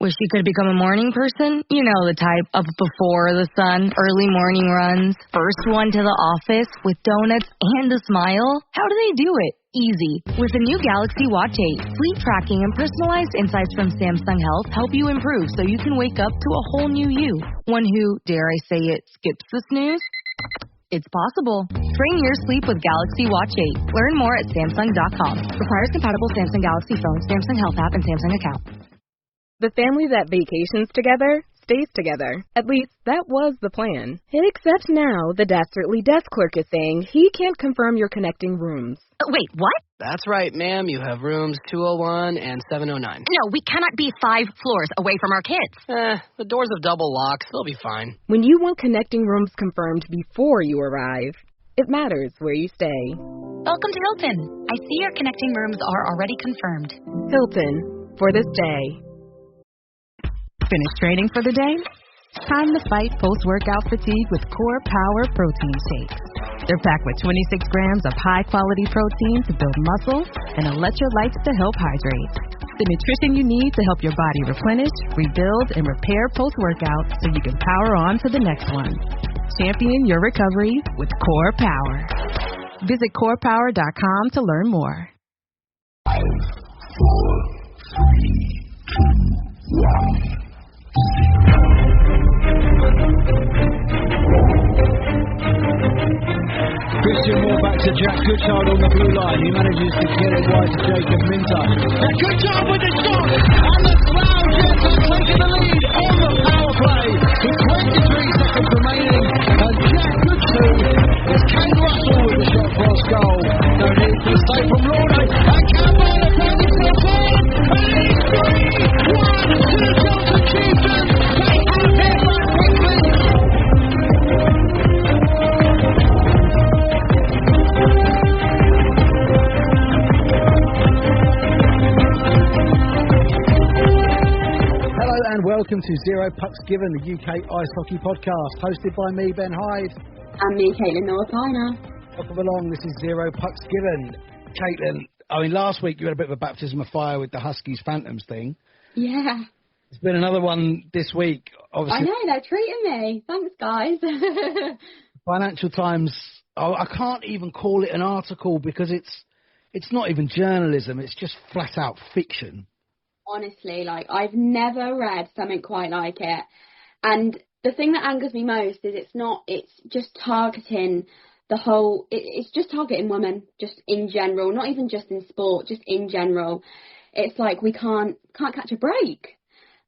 Wish you could become a morning person? You know the type, up before the sun, early morning runs, first one to the office with donuts and a smile. How do they do it? Easy. With the new Galaxy Watch 8, sleep tracking and personalized insights from Samsung Health help you improve so you can wake up to a whole new you. One who, dare I say it, skips the snooze? It's possible. Train your sleep with Galaxy Watch 8. Learn more at Samsung.com. Requires compatible Samsung Galaxy phone, Samsung Health app, and Samsung account. The family that vacations together stays together. At least, that was the plan. Except now, the dastardly desk clerk is saying he can't confirm your connecting rooms. Wait, what? That's right, ma'am. You have rooms 201 and 709. No, we cannot be 5 floors away from our kids. The doors have double locks. They'll be fine. When you want connecting rooms confirmed before you arrive, it matters where you stay. Welcome to Hilton. I see your connecting rooms are already confirmed. Hilton, for this day. Finished training for the day? Time to fight post-workout fatigue with Core Power Protein Shakes. They're packed with 26 grams of high-quality protein to build muscle and electrolytes to help hydrate. The nutrition you need to help your body replenish, rebuild, and repair post-workout so you can power on to the next one. Champion your recovery with Core Power. Visit corepower.com to learn more. 5, 4, 3, 2, 1. Christian Moore back to Jack Goodchild on the blue line. He manages to get it wide to Jacob Minter. And Goodchild with the shot! And the Slough Jets are taking the lead on the power play with 23 seconds remaining. And Jack Goodchild is Kane Russell with the shot cross goal. No need for the save from Lorne. And Campbell finds himself on! And it's 3-1 to the Celtic Chieftains. They have it back quickly. And welcome to Zero Pucks Given, the UK Ice Hockey Podcast, hosted by me, Ben Hyde. And me, Katelin Northiner. Welcome along, this is Zero Pucks Given. Katelin, I mean, last week you had a bit of a baptism of fire with the Huskies Phantoms thing. Yeah. There's been another one this week. Obviously, I know, they're treating me. Thanks, guys. Financial Times, I can't even call it an article because it's not even journalism, it's just flat out fiction. Honestly, I've never read something quite like it. And the thing that angers me most is it's just targeting it's just targeting women, just in general, not even just in sport, just in general. It's like we can't catch a break.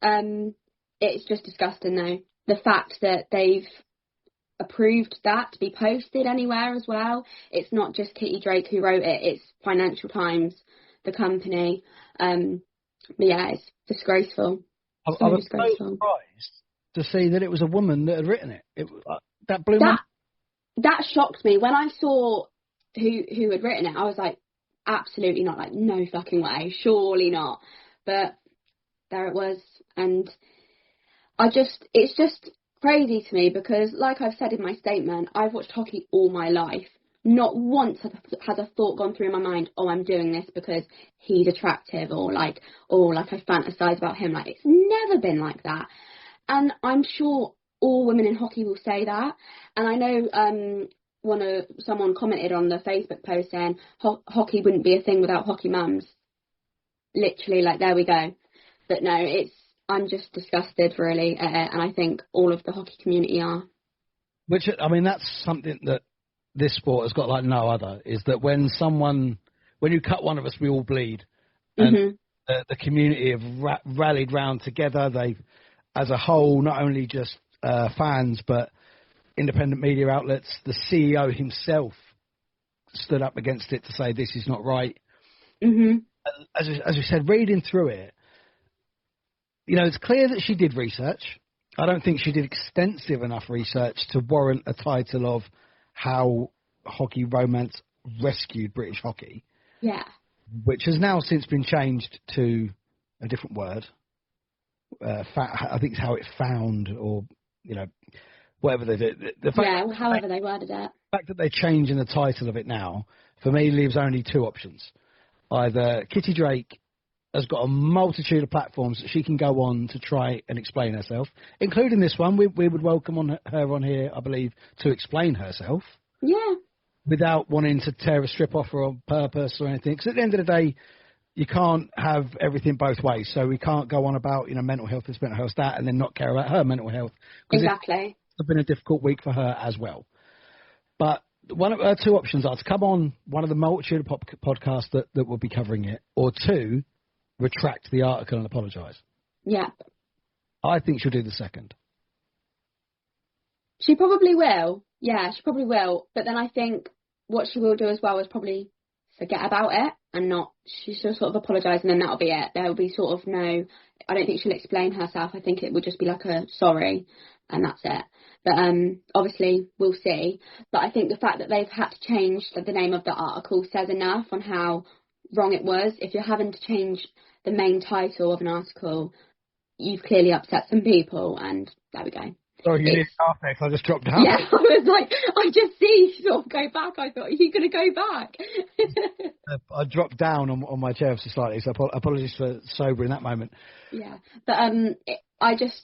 It's just disgusting though. The fact that they've approved that to be posted anywhere as well. It's not just Kitty Drake who wrote it, it's Financial Times, the company. But yeah, it's disgraceful. I was so surprised to see that it was a woman that had written it. That blew my... That shocked me. When I saw who had written it, I was like, absolutely not. Like, no fucking way. Surely not. But there it was. And it's just crazy to me because, like I've said in my statement, I've watched hockey all my life. Not once has a thought gone through my mind, oh, I'm doing this because he's attractive or I fantasize about him. Like, it's never been like that. And I'm sure all women in hockey will say that. And I know someone commented on the Facebook post saying hockey wouldn't be a thing without hockey mums. Literally, there we go. But no, I'm just disgusted, really. And I think all of the hockey community are. Which, I mean, that's something that this sport has got like no other, is that when you cut one of us, we all bleed. And the community have rallied round together. They, as a whole, not only just fans, but independent media outlets, the CEO himself stood up against it to say this is not right. Mm-hmm. As you said, reading through it, it's clear that she did research. I don't think she did extensive enough research to warrant a title of How Hockey Romance Rescued British Hockey. Yeah. Which has now since been changed to a different word. I think it's How It Found, or, whatever they did. However they worded it. The fact that they're changing the title of it now, for me, leaves only two options. Either Kitty Drake has got a multitude of platforms that she can go on to try and explain herself, including this one. We would welcome her on here, I believe, to explain herself. Yeah. Without wanting to tear a strip off her on purpose or anything. Because at the end of the day, you can't have everything both ways. So we can't go on about, mental health this, mental health that, and then not care about her mental health. Exactly. It's been a difficult week for her as well. But one of her two options are to come on one of the multitude of podcasts that will be covering it, or two, retract the article and apologise. Yeah. I think she'll do the second. She probably will. Yeah, she probably will. But then I think what she will do as well is probably forget about it and she'll sort of apologise and then that'll be it. There will be sort of I don't think she'll explain herself. I think it will just be like a sorry and that's it. But obviously we'll see. But I think the fact that they've had to change the name of the article says enough on how wrong it was. If you're having to change the main title of an article, you've clearly upset some people, and there we go. Sorry, you didn't laugh there because I just dropped down. Yeah, I was like, I just see you sort of go back. I thought, are you going to go back? I dropped down on my chair slightly, so apologies for sobering that moment. Yeah, but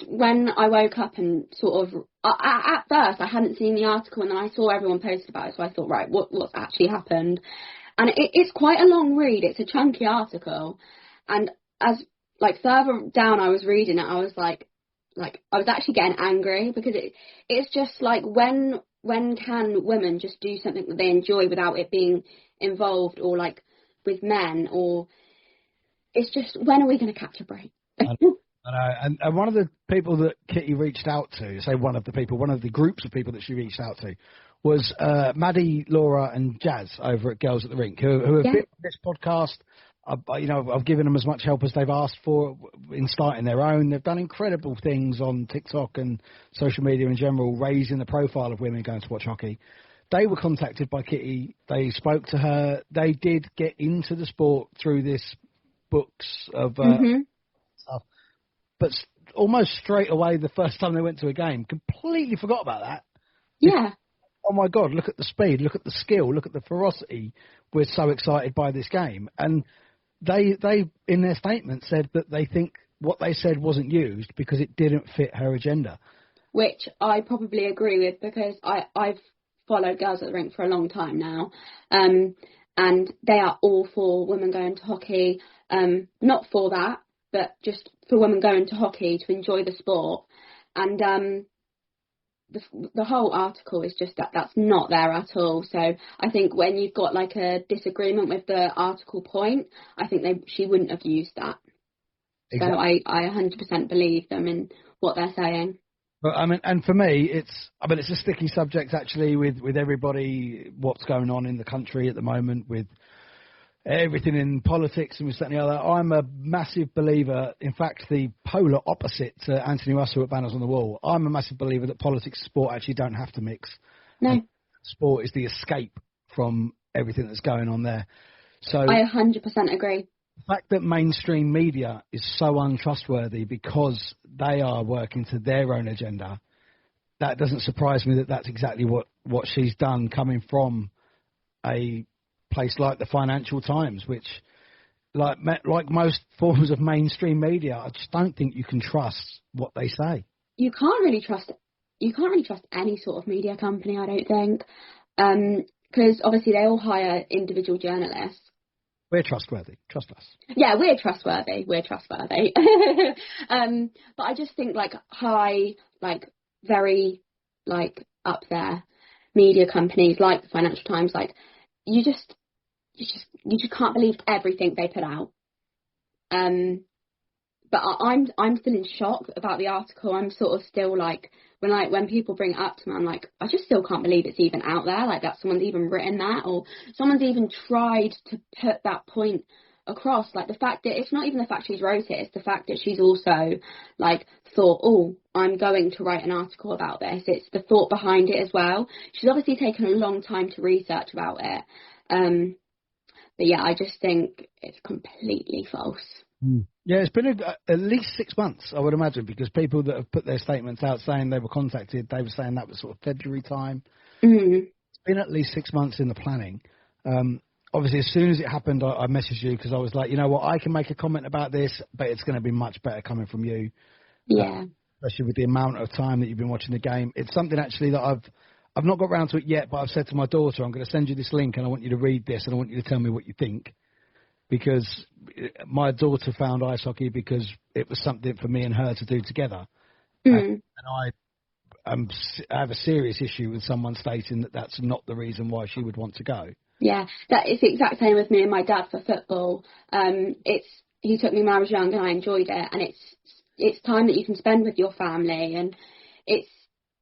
when I woke up and sort of, at first I hadn't seen the article and then I saw everyone post about it, so I thought, right, what's actually happened? And it's quite a long read. It's a chunky article. And as, further down I was reading it, I was like I was actually getting angry because it's just like, when can women just do something that they enjoy without it being involved or with men, or it's just, when are we going to catch a break? I know. And one of the people that Kitty reached out to, one of the groups of people that she reached out to was Maddie, Laura and Jazz over at Girls at the Rink, who have been on this podcast. I've given them as much help as they've asked for in starting their own. They've done incredible things on TikTok and social media in general, raising the profile of women going to watch hockey. They were contacted by Kitty. They spoke to her. They did get into the sport through this books of stuff. But almost straight away, the first time they went to a game, completely forgot about that. Yeah. Oh, my God, look at the speed, look at the skill, look at the ferocity. We're so excited by this game. And they in their statement, said that they think what they said wasn't used because it didn't fit her agenda. Which I probably agree with, because I've followed Girls at the Rink for a long time now. And they are all for women going to hockey. Not for that, but just for women going to hockey to enjoy the sport. And the whole article is just that's not there at all. So I think when you've got a disagreement with the article point, I think she wouldn't have used that. Exactly. So I 100% believe them in what they're saying. But and for me, it's a sticky subject actually with everybody, what's going on in the country at the moment with everything in politics and this, that and the other. I'm a massive believer, in fact, the polar opposite to Anthony Russell at Banners on the Wall. I'm a massive believer that politics and sport actually don't have to mix. No. Sport is the escape from everything that's going on there. So I 100% agree. The fact that mainstream media is so untrustworthy because they are working to their own agenda, that doesn't surprise me that that's exactly what she's done, coming from a place like the Financial Times, which, like most forms of mainstream media, I just don't think you can trust what they say. You can't really trust any sort of media company, I don't think, because obviously they all hire individual journalists. We're trustworthy. Trust us. Yeah, we're trustworthy. But I just think high, very up there media companies like the Financial Times, you just can't believe everything they put out. But I'm still in shock about the article. I'm sort of still when people bring it up to me, I'm I just still can't believe it's even out there, that someone's even written that, or someone's even tried to put that point across. The fact that it's not even the fact she's wrote it, it's the fact that she's also thought, oh, I'm going to write an article about this. It's the thought behind it as well. She's obviously taken a long time to research about it. But yeah, I just think it's completely false. Yeah, it's been at least 6 months, I would imagine, because people that have put their statements out saying they were contacted, they were saying that was sort of February time. Mm-hmm. It's been at least 6 months in the planning. obviously, as soon as it happened, I messaged you because I was like, you know what, I can make a comment about this, but it's going to be much better coming from you. Yeah. Especially with the amount of time that you've been watching the game. It's something actually that I've not got round to it yet, but I've said to my daughter, I'm going to send you this link and I want you to read this and I want you to tell me what you think. Because my daughter found ice hockey because it was something for me and her to do together. And I have a serious issue with someone stating that that's not the reason why she would want to go. Yeah, that is the exact same with me and my dad for football. He took me when I was young and I enjoyed it, and it's time that you can spend with your family, and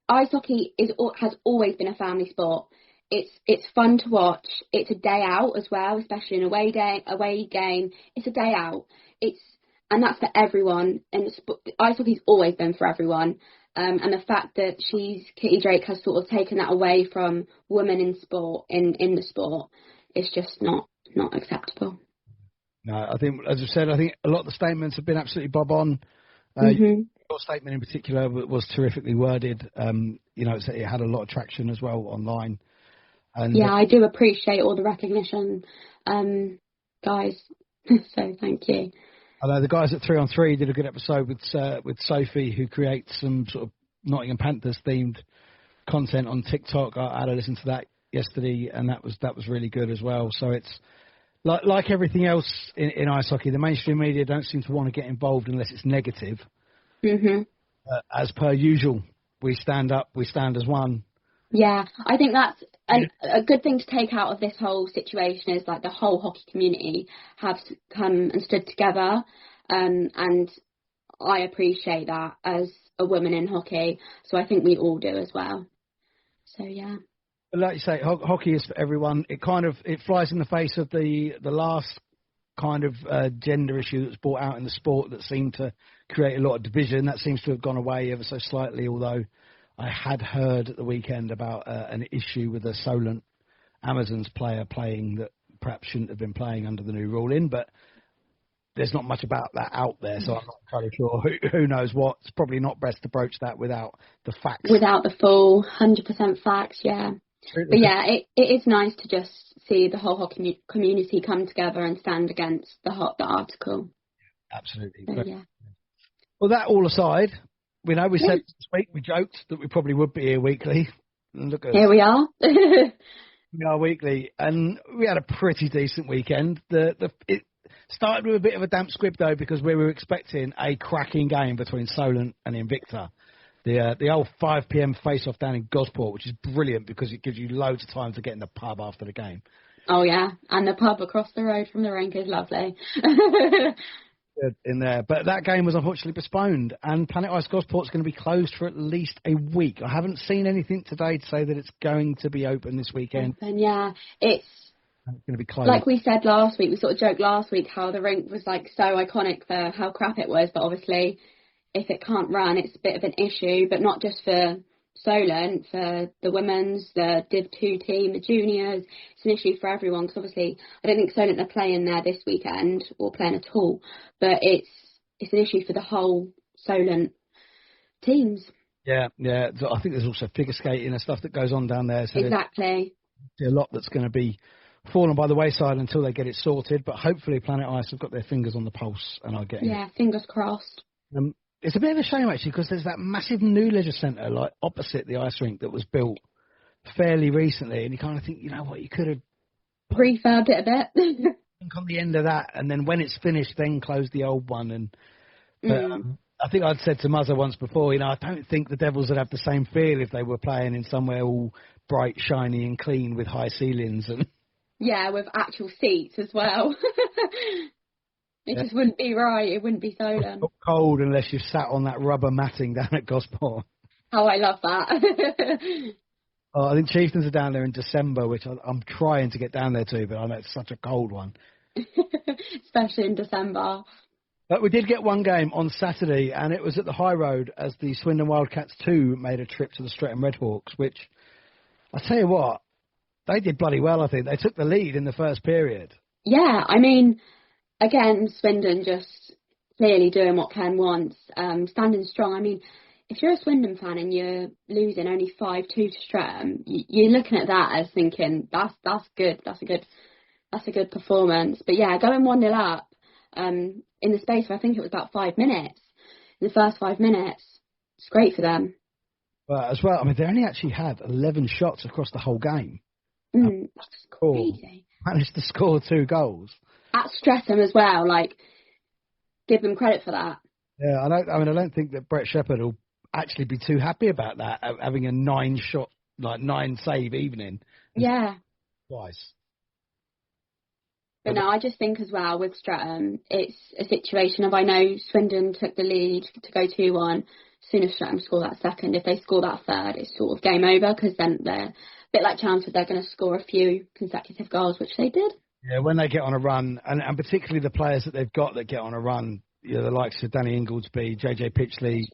ice hockey has always been a family sport. It's fun to watch. It's a day out as well, especially an away game. It's a day out. And that's for everyone. And ice hockey's always been for everyone. And the fact that Kitty Drake has sort of taken that away from women in sport, in the sport, is just not acceptable. No, I think, as I said, a lot of the statements have been absolutely bob on. Your statement in particular was terrifically worded. It had a lot of traction as well online. And yeah, I do appreciate all the recognition, guys. So thank you. Although the guys at 3 on 3 did a good episode with Sophie, who creates some sort of Nottingham Panthers themed content on TikTok. I had a listen to that yesterday, and that was really good as well. So it's like everything else in ice hockey, the mainstream media don't seem to want to get involved unless it's negative. As per usual, we stand up, we stand as one. Yeah, I think that's a good thing to take out of this whole situation is like the whole hockey community have come and stood together, and I appreciate that as a woman in hockey, so I think we all do as well. So yeah. Like you say, hockey is for everyone. It flies in the face of the last kind of gender issue that's brought out in the sport that seemed to create a lot of division. That seems to have gone away ever so slightly, although I had heard at the weekend about an issue with a Solent Amazons player playing that perhaps shouldn't have been playing under the new ruling, but there's not much about that out there, so I'm not entirely sure who knows what. It's probably not best to broach that without the facts. Without the full 100% facts, yeah. But yeah, it is nice to just see the whole hockey community come together and stand against the article. Absolutely. So, yeah. Well, that all aside, we said this week, we joked that we probably would be here weekly. And look at here we are. We are weekly, and we had a pretty decent weekend. It started with a bit of a damp squib, though, because we were expecting a cracking game between Solent and Invicta. The old 5 p.m. face-off down in Gosport, which is brilliant because it gives you loads of time to get in the pub after the game. Oh, yeah, and the pub across the road from the rink is lovely. In there, but that game was unfortunately postponed, and Planet Ice Gosport's going to be closed for at least a week. I haven't seen anything today to say that it's going to be open this weekend. Yeah, it's going to be closed. Like we said last week, we sort of joked last week how the rink was like so iconic for how crap it was, but obviously if it can't run, it's a bit of an issue, but not just for Solent, for the women's, the Div 2 team, the juniors. It's an issue for everyone because obviously I don't think Solent are playing there this weekend or playing at all, but it's an issue for the whole Solent teams. Yeah. I think there's also figure skating and stuff that goes on down there. So exactly. There's a lot that's going to be fallen by the wayside until they get it sorted, but hopefully Planet Ice have got their fingers on the pulse and are getting it. Fingers crossed. It's a bit of a shame, actually, because there's that massive new leisure centre, like, opposite the ice rink that was built fairly recently, and you kind of think, you know what, you could have refurbed it a bit. think on the end of that, and then when it's finished, then close the old one. I think I'd said to Muzzer once before, I don't think the Devils would have the same feel if they were playing in somewhere all bright, shiny and clean with high ceilings. Yeah, with actual seats as well. It just wouldn't be right. It wouldn't be Solent. It's cold unless you've sat on that rubber matting down at Gosport. Oh, I love that. I think Chieftains are down there in December, which I'm trying to get down there too, but I know it's such a cold one. Especially in December. But we did get one game on Saturday, and it was at the High Road as the Swindon Wildcats 2 made a trip to the Streatham Redhawks, which, I tell you what, they did bloody well, I think. They took the lead in the first period. Yeah, I mean, again, Swindon just clearly doing what Ken wants, standing strong. I mean, if you're a Swindon fan and you're losing only 5-2 to Streatham, you're looking at that as thinking, that's good. That's a good That's a good performance. But yeah, going 1-0 up in the space of, I think it was about 5 minutes. In the first 5 minutes, it's great for them. But as well, I mean, they only actually had 11 shots across the whole game. That's crazy. Managed to score 2 goals. At Streatham as well, like, give them credit for that. Yeah, I don't think that Brett Shepherd will actually be too happy about that, having a 9-shot, like 9-save evening. Yeah. Twice. But no, I just think as well with Streatham, it's a situation of, I know Swindon took the lead to go 2-1. As soon as Streatham score that second, if they score that third, it's sort of game over, because then they're a bit like Chelmsford, they're going to score a few consecutive goals, which they did. Yeah, when they get on a run, and particularly the players that they've got that get on a run, you know, the likes of Danny Ingoldsby, JJ Pitchley,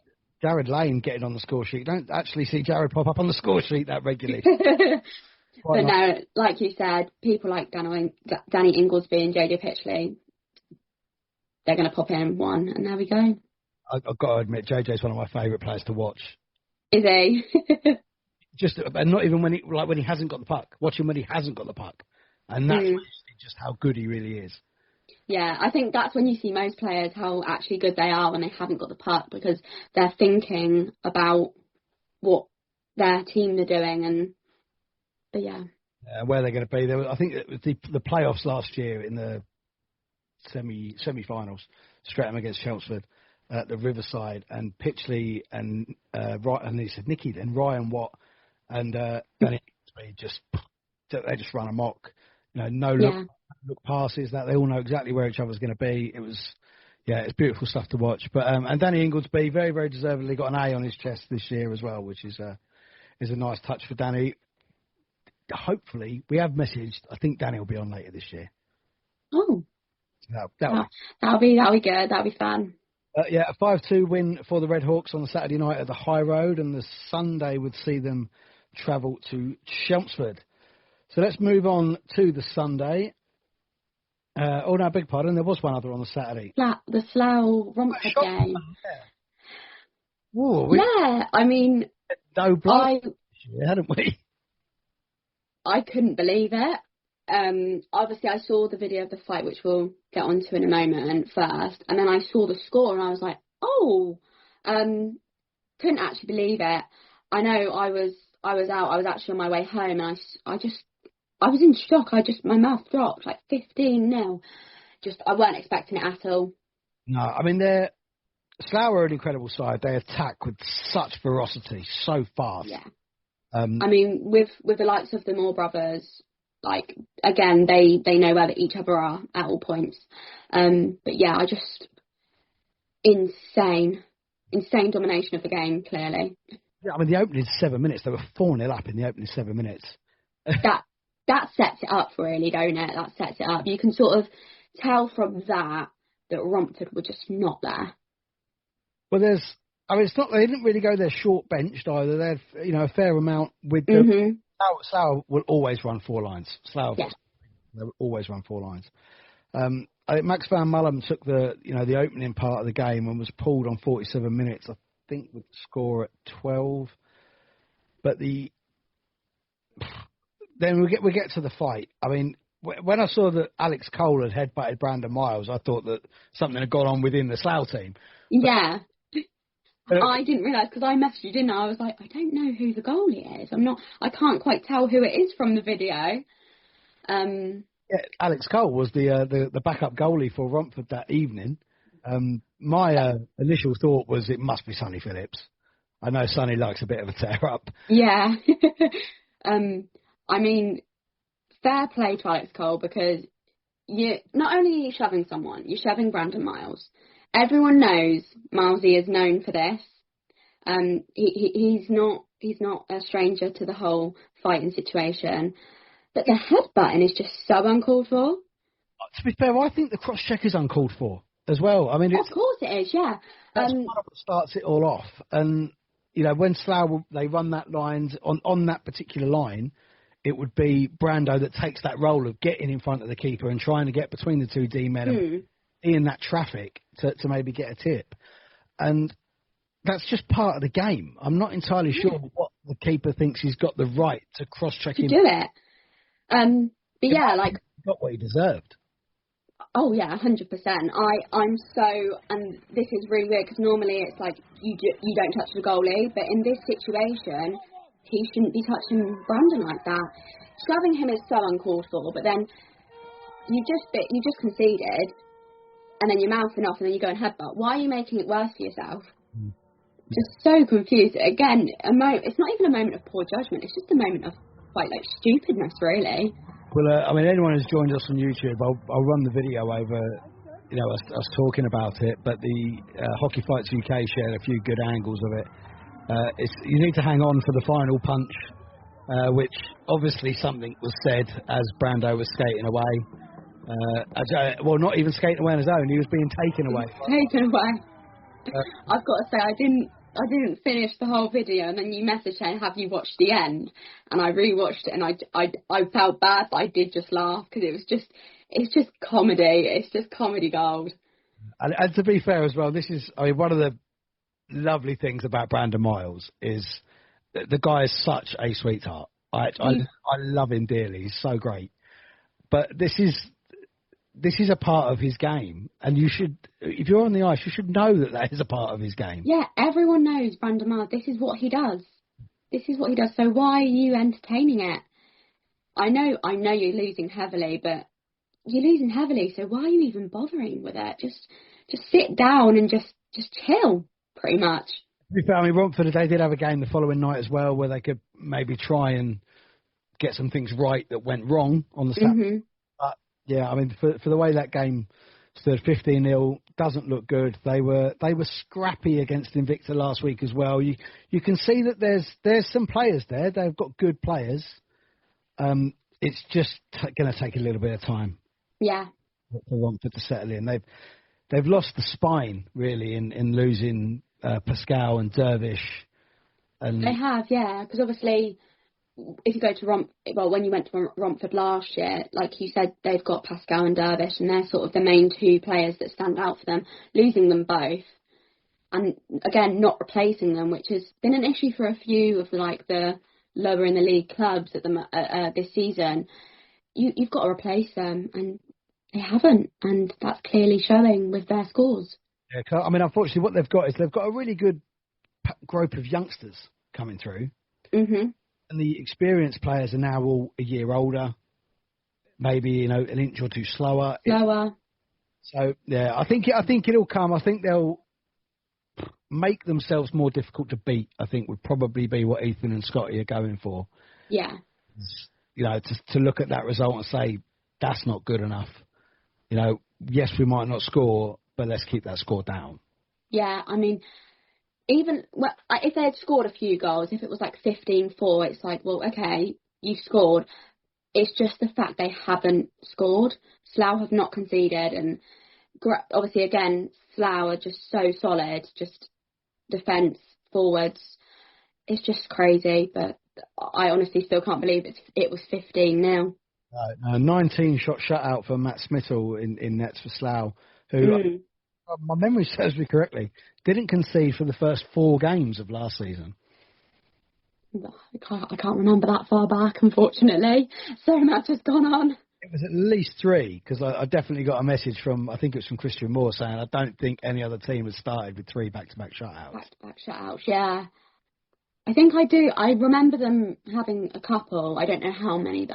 Jared Lane getting on the score sheet. You don't actually see Jared pop up on the score sheet that regularly. But no, like you said, people like Danny Ingoldsby and JJ Pitchley, they're going to pop in one, and there we go. I've got to admit, JJ's one of my favourite players to watch. Is he? And not even when he hasn't got the puck. Watch him when he hasn't got the puck, and that's when you see just how good he really is. Yeah, I think that's when you see most players how actually good they are when they haven't got the puck, because they're thinking about what their team are doing, but yeah. Where they're going to be. I think the playoffs last year in the semi-finals, Streatham against Chelmsford at the Riverside, and Pitchley and he said Nicky, then Ryan Watt and Danny just run amok. You know, no look passes, that they all know exactly where each other's going to be. It's beautiful stuff to watch. But and Danny Ingoldsby very, very deservedly got an A on his chest this year as well, which is a nice touch for Danny. Hopefully, we have messaged. I think Danny will be on later this year. Oh, that'll be good. That'll be fun. A 5-2 win for the Red Hawks on the Saturday night at the High Road, and the Sunday would see them travel to Chelmsford. So let's move on to the Sunday. No, beg pardon. There was one other on the Saturday. The Slough Romford game. Whoa, I mean, no blood, hadn't we? I couldn't believe it. Obviously, I saw the video of the fight, which we'll get onto in a moment first, and then I saw the score, and I was like, oh, couldn't actually believe it. I know I was out. I was actually on my way home, and I was in shock. My mouth dropped, like 15-0. I weren't expecting it at all. No, I mean, Slough are an incredible side. They attack with such ferocity, so fast. Yeah. I mean, with the likes of the Moore brothers, like, again, they know where each other are at all points. But yeah, insane domination of the game, clearly. Yeah, I mean, the opening 7 minutes, they were 4-0 up in the opening 7 minutes. That sets it up, really, don't it? That sets it up. You can sort of tell from that Romford were just not there. Well, it's not. They didn't really go there short benched either. They had, a fair amount with them. Mm-hmm. Slough will always run 4 lines. Slough, yeah. They will always run 4 lines. I think Max Van Mullum took the opening part of the game and was pulled on 47 minutes. I think would score at 12. But then we get to the fight. I mean, when I saw that Alex Cole had headbutted Brandon Miles, I thought that something had gone on within the Slough team. Yeah. I didn't realise, because I messaged you, didn't I? I was like, I don't know who the goalie is. I can't quite tell who it is from the video. Yeah, Alex Cole was the backup goalie for Romford that evening. My initial thought was it must be Sonny Phillips. I know Sonny likes a bit of a tear up. Yeah. I mean, fair play to Alex Cole, because you not only are you shoving someone, you're shoving Brandon Miles. Everyone knows Milesy is known for this. He's not a stranger to the whole fighting situation. But the headbutting is just so uncalled for. To be fair, I think the cross check is uncalled for as well. I mean, of course it is, yeah. That's part of what starts it all off. And when Slough they run that lines on that particular line, it would be Brando that takes that role of getting in front of the keeper and trying to get between the two D men and in that traffic to maybe get a tip. And that's just part of the game. I'm not entirely sure what the keeper thinks he's got the right to cross-check him. To do it. But yeah, like... got what he deserved. Oh yeah, 100%. I'm so, and this is really weird because normally it's like you don't touch the goalie, but in this situation, he shouldn't be touching Brandon like that. Shoving him is so uncalled for. But then you just conceded, and then you're mouthing off, and then you go and headbutt. Why are you making it worse for yourself? Just so confused. Again, it's not even a moment of poor judgment. It's just a moment of quite like stupidness, really. Well, I mean, anyone who's joined us on YouTube, I'll run the video over, us talking about it. But the Hockey Fights UK shared a few good angles of it. You need to hang on for the final punch, which obviously something was said as Brando was skating away. Well, not even skating away on his own; he was being taken away. Taken away. I've got to say, I didn't finish the whole video, and then you messaged saying, "Have you watched the end?" And I rewatched it, and I felt bad, but I did just laugh because it's just comedy. It's just comedy gold. And to be fair as well, one of the lovely things about Brandon Miles is the guy is such a sweetheart. I love him dearly. He's so great. But this is a part of his game, and you should, if you're on the ice, you should know that is a part of his game. Yeah, everyone knows Brandon Miles. This is what he does. So why are you entertaining it? I know you're losing heavily, but you're losing heavily. So why are you even bothering with it? Just sit down and just chill, pretty much. To be fair, I mean, Romford, they did have a game the following night as well, where they could maybe try and get some things right that went wrong on the Saturday. Mm-hmm. Yeah, I mean, for the way that game stood, 15-0, doesn't look good. They were scrappy against Invicta last week as well. You can see that there's some players there. They've got good players. It's just going to take a little bit of time. Yeah. For Romford to settle in. They've lost the spine really in losing Pascal and Dervish. And they have, yeah, because obviously, if you go to when you went to Romford last year, like you said, they've got Pascal and Dervish, and they're sort of the main two players that stand out for them. Losing them both, and again, not replacing them, which has been an issue for a few of the lower in the league clubs at this season. You've got to replace them, and they haven't, and that's clearly showing with their scores. Yeah, I mean, unfortunately, what they've got is they've got a really good group of youngsters coming through. Mhm. And the experienced players are now all a year older, maybe an inch or two slower. So yeah, I think it'll come. I think they'll make themselves more difficult to beat. I think would probably be what Ethan and Scotty are going for. Yeah. To look at that result and say that's not good enough. Yes, we might not score, but let's keep that score down. Yeah, I mean, even if they had scored a few goals, if it was like 15-4, it's like, well, okay, you scored. It's just the fact they haven't scored. Slough have not conceded, and obviously, again, Slough are just so solid, just defence, forwards. It's just crazy, but I honestly still can't believe it was 15-0. 19-shot shutout for Matt Smittle in nets for Slough, who, my memory serves me correctly, didn't concede for the first 4 games of last season. I can't remember that far back, unfortunately. So much has gone on. It was at least 3, because I definitely got a message from, I think it was from Christian Moore, saying I don't think any other team has started with 3 back-to-back shutouts. Back-to-back shutouts, yeah. I think I do. I remember them having a couple. I don't know how many, though.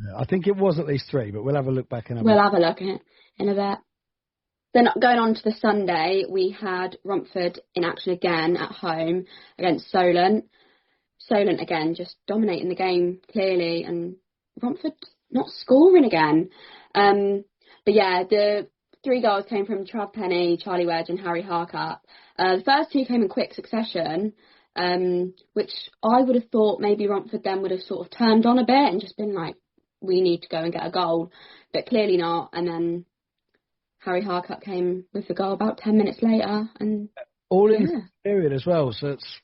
Yeah, I think it was at least 3, but we'll have a look back in a bit. We'll have a look at it in a bit. Then going on to the Sunday, we had Romford in action again at home against Solent. Solent, again, just dominating the game, clearly, and Romford not scoring again. But yeah, the 3 goals came from Trav Penny, Charlie Wedge and Harry Harcup. The first 2 came in quick succession, which I would have thought maybe Romford then would have sort of turned on a bit and just been like, we need to go and get a goal. But clearly not. And then Harry Harcup came with the goal about 10 minutes later. And all in the period as well. So it's,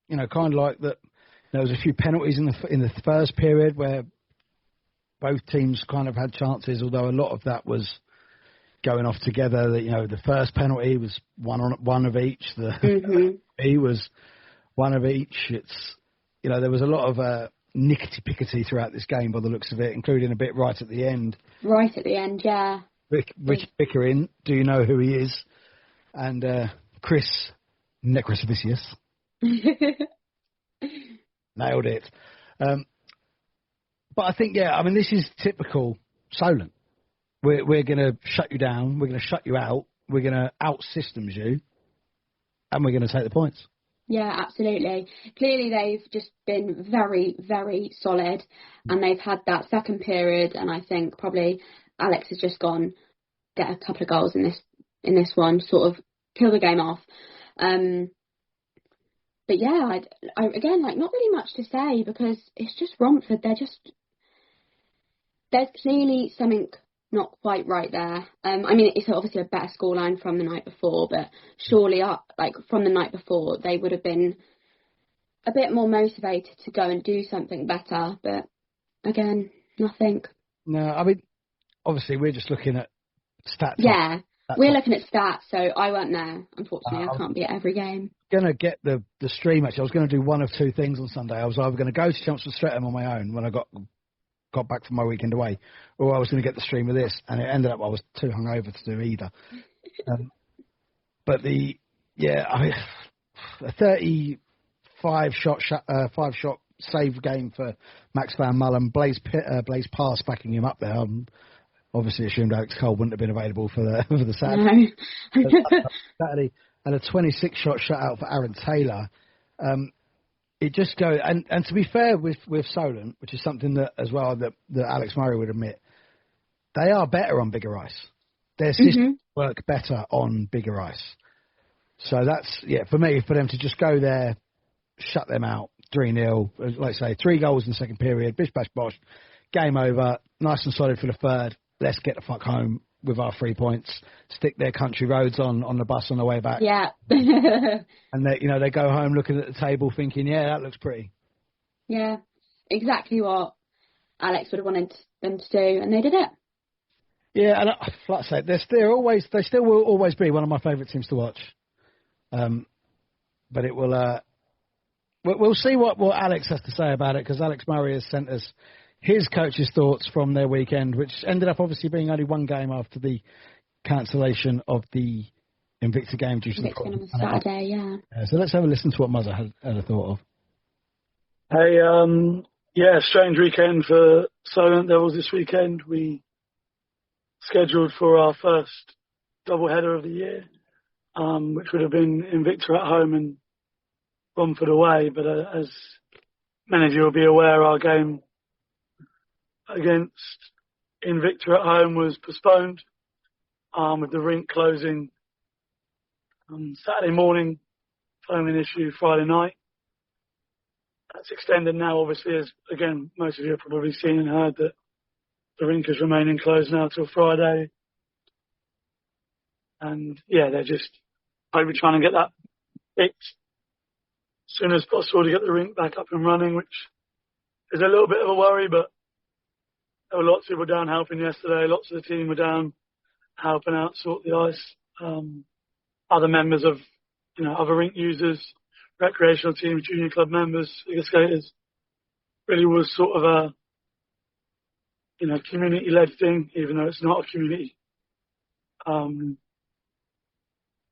kind of like that. There was a few penalties in the first period where both teams kind of had chances, although a lot of that was going off together. The first penalty was one of each. The B was one of each. It's there was a lot of nickety-pickety throughout this game by the looks of it, including a bit right at the end. Right at the end, yeah. Rich Pickering, do you know who he is? And Chris Necrosvicious. Nailed it. But I think, this is typical Solent. We're going to shut you down. We're going to shut you out. We're going to out-systems you. And we're going to take the points. Yeah, absolutely. Clearly, they've just been very, very solid. And they've had that second period. And I think probably Alex has just gone, get a couple of goals in this one, sort of kill the game off. But yeah, I again, like, not really much to say because it's just Romford. There's clearly something not quite right there. It's obviously a better scoreline from the night before, but surely, from the night before, they would have been a bit more motivated to go and do something better. But again, nothing. No, obviously we're just looking at stats. Yeah, we're looking at stats, so I weren't there. Unfortunately, I can't be at every game. Going to get the stream, actually. I was going to do one of two things on Sunday. I was either going to go to Chelmsford Streatham on my own when I got back from my weekend away, or I was going to get the stream of this, and it ended up I was too hungover to do either. But a 35-shot save game for Max Van Mullen. Blaze Pass backing him up there. Obviously assumed Alex Cole wouldn't have been available for the Saturday. No. Saturday, and a 26-shot shutout for Aaron Taylor. It just goes, and to be fair with Solent, which is something that as well that Alex Murray would admit, they are better on bigger ice. Their systems work better on bigger ice. So that's, for me, for them to just go there, shut them out, 3-0, like I say, 3 goals in the second period, bish, bash, bosh, game over, nice and solid for the third, let's get the fuck home with our 3 points, stick their country roads on the bus on the way back. Yeah. And they go home looking at the table thinking, yeah, that looks pretty. Yeah, exactly what Alex would have wanted them to do, and they did it. Yeah, and like I said, they still will always be one of my favourite teams to watch. But it will. We'll see what Alex has to say about it, because Alex Murray has sent us his coach's thoughts from their weekend, which ended up obviously being only one game after the cancellation of the Invicta game due to the problem on Saturday. Yeah. So let's have a listen to what Muzza had a thought of. Hey, strange weekend for Solent Devils this weekend. We scheduled for our first doubleheader of the year, which would have been Invicta at home and Romford away. But as many of you will be aware, our game against Invicta at home was postponed, with the rink closing on Saturday morning, following issue Friday night. That's extended now, obviously, as, again, most of you have probably seen and heard that the rink is remaining closed now till Friday. And, they're just hoping trying to get that fixed as soon as possible to get the rink back up and running, which is a little bit of a worry, but there were lots of people down helping yesterday. Lots of the team were down helping out, sort the ice. Other members of, other rink users, recreational teams, junior club members, figure skaters. Really was sort of a, community-led thing, even though it's not a community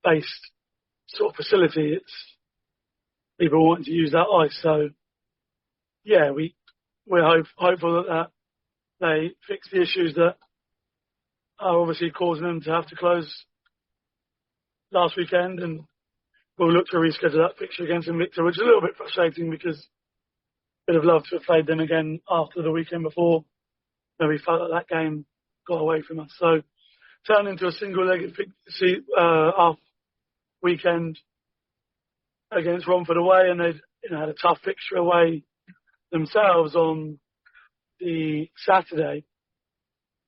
based sort of facility. It's people wanting to use that ice. So, we're hopeful that they fix the issues that are obviously causing them to have to close last weekend, and we'll look to reschedule that fixture against Invicta, which is a little bit frustrating because we'd have loved to have played them again after the weekend before. We felt that game got away from us. So turned into a single-legged half weekend against Romford away, and they'd had a tough fixture away themselves on the Saturday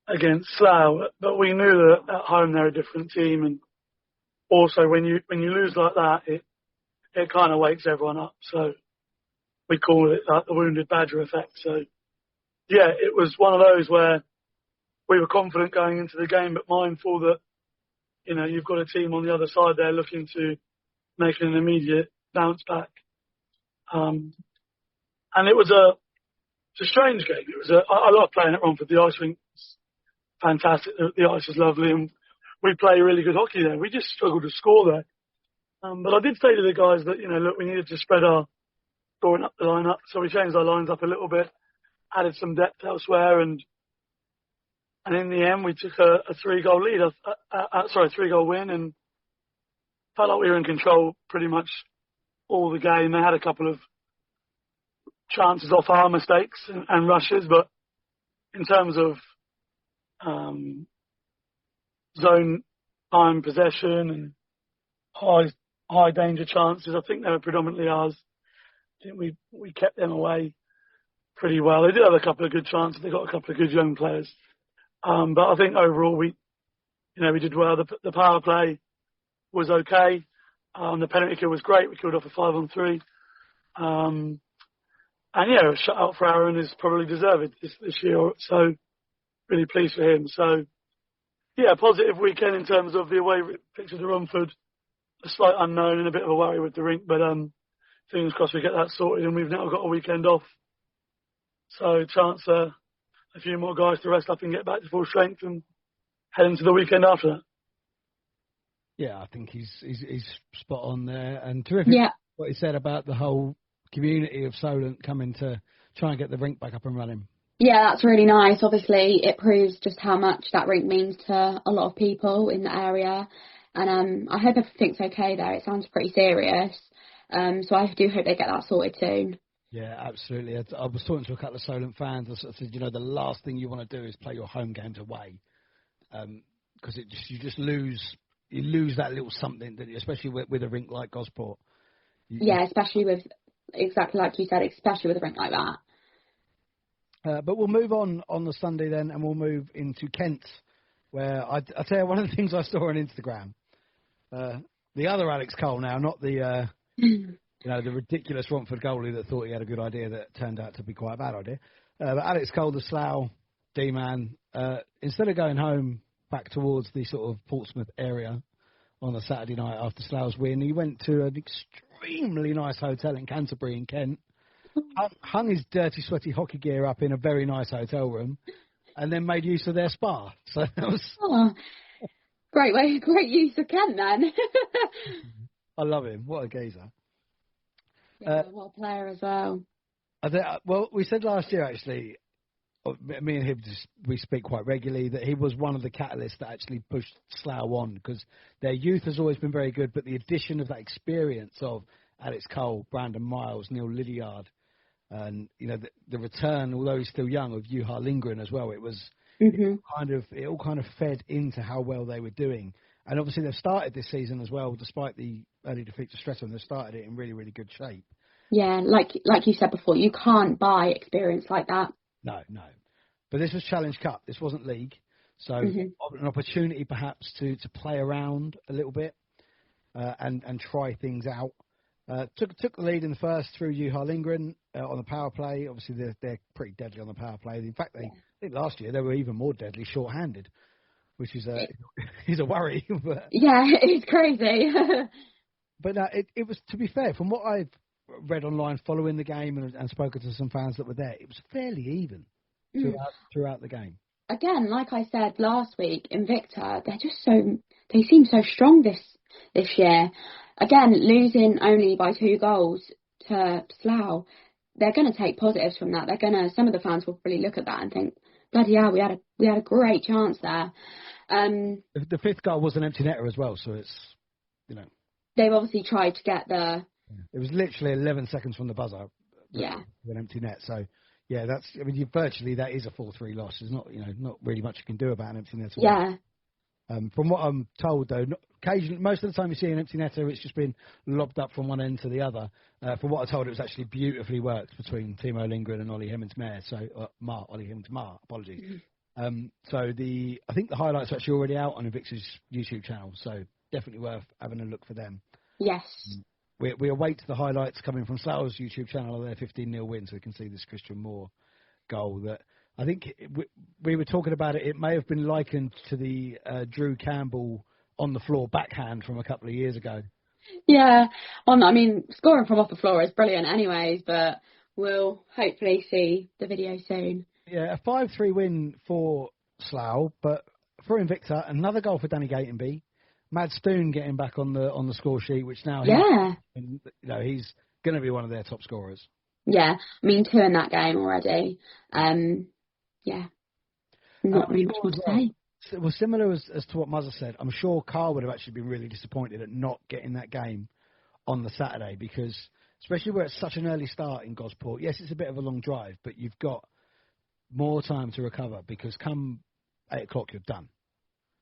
against Slough. But we knew that at home they're a different team, and also when you lose like that, it kind of wakes everyone up. So we call it like the wounded badger effect. So it was one of those where we were confident going into the game, but mindful that you've got a team on the other side there looking to make an immediate bounce back. And it was it's a strange game. I love playing at Romford. The ice rink is fantastic. The ice is lovely, and we play really good hockey there. We just struggled to score there. But I did say to the guys that, look, we needed to spread our scoring up the line up. So we changed our lines up a little bit, added some depth elsewhere, and in the end we took a 3-goal lead, 3-goal win, and felt like we were in control pretty much all the game. They had a couple of chances off our mistakes and rushes, but in terms of zone time possession and high danger chances, I think they were predominantly ours. I think we kept them away pretty well. They did have a couple of good chances. They got a couple of good young players, but I think overall we did well. The power play was okay. The penalty kill was great. We killed off a 5-on-3. And yeah, a shutout for Aaron is probably deserved this year. So really pleased for him. So yeah, positive weekend in terms of the away picture to Romford. A slight unknown and a bit of a worry with the rink, but fingers crossed we get that sorted, and we've now got a weekend off. So chance a few more guys to rest up and get back to full strength and head into the weekend after that. Yeah, I think he's spot on there, and terrific what he said about the whole community of Solent coming to try and get the rink back up and running. Yeah, that's really nice. Obviously, it proves just how much that rink means to a lot of people in the area, and I hope everything's okay there. It sounds pretty serious, so I do hope they get that sorted soon. Yeah, absolutely. I was talking to a couple of Solent fans. I sort of said, the last thing you want to do is play your home games away, because you just lose that little something, that, especially with a rink like Gosport. Especially with, exactly like you said, especially with a rink like that. But we'll move on the Sunday then, and we'll move into Kent, where I tell you, one of the things I saw on Instagram, the other Alex Karl now, not the the ridiculous Romford goalie that thought he had a good idea that turned out to be quite a bad idea. But Alex Karl, the Slough D-man, instead of going home back towards the sort of Portsmouth area on a Saturday night after Slough's win, he went to an extremely nice hotel in Canterbury in Kent, hung his dirty, sweaty hockey gear up in a very nice hotel room, and then made use of their spa. So that was great use of Kent then. I love him. What a geezer. Yeah, what a player as well. Well, we said last year, actually, me and him, we speak quite regularly, that he was one of the catalysts that actually pushed Slough on, because their youth has always been very good, but the addition of that experience of Alex Karl, Brandon Miles, Neil Lydiard, and the return, although he's still young, of Juha Lindgren as well, it was it all kind of fed into how well they were doing. And obviously they've started this season as well, despite the early defeat to Streatham, they've started it in really, really good shape. Yeah, like you said before, you can't buy experience like that. No. But this was Challenge Cup. This wasn't League. So an opportunity perhaps to play around a little bit and try things out. Took the lead in the first through Juha Lindgren on the power play. Obviously, they're pretty deadly on the power play. In fact, I think last year they were even more deadly short-handed, which is a worry. But, yeah, it's crazy. But it was, to be fair, from what I've read online following the game and spoken to some fans that were there, it was fairly even throughout the game. Again, like I said last week, Invicta, they seem so strong this year. Again, losing only by 2 goals to Slough, they're going to take positives from that. Some of the fans will really look at that and think, bloody hell, we had a great chance there. The 5th goal was an empty netter as well, so it's, They've obviously tried to get the... It was literally 11 seconds from the buzzer. Yeah. With an empty net, so... Yeah, virtually that is a 4-3 loss. There's not really much you can do about an empty netter. Yeah. From what I'm told, though, occasionally, most of the time you see an empty netter, it's just been lobbed up from one end to the other. From what I'm told, it was actually beautifully worked between Timo Lindgren and Ollie Hemmings-Mayer. Ollie Hemmings-Maher, apologies. So I think the highlights are actually already out on Invicta's YouTube channel, so definitely worth having a look for them. Yes. We await the highlights coming from Slough's YouTube channel of their 15-0 win, so we can see this Christian Moore goal. That I think we were talking about it. It may have been likened to the Drew Campbell on the floor backhand from a couple of years ago. Yeah, scoring from off the floor is brilliant, anyways. But we'll hopefully see the video soon. Yeah, a 5-3 win for Slough, but for Invicta, another goal for Danny Gatenby. Mad Stoon getting back on the score sheet, which now he's going to be one of their top scorers. Yeah, I mean 2 in that game already. Not really much more to say. Well, similar as to what Muzzer said, I'm sure Karl would have actually been really disappointed at not getting that game on the Saturday because, especially where it's such an early start in Gosport, yes, it's a bit of a long drive, but you've got more time to recover because come 8 o'clock, you're done.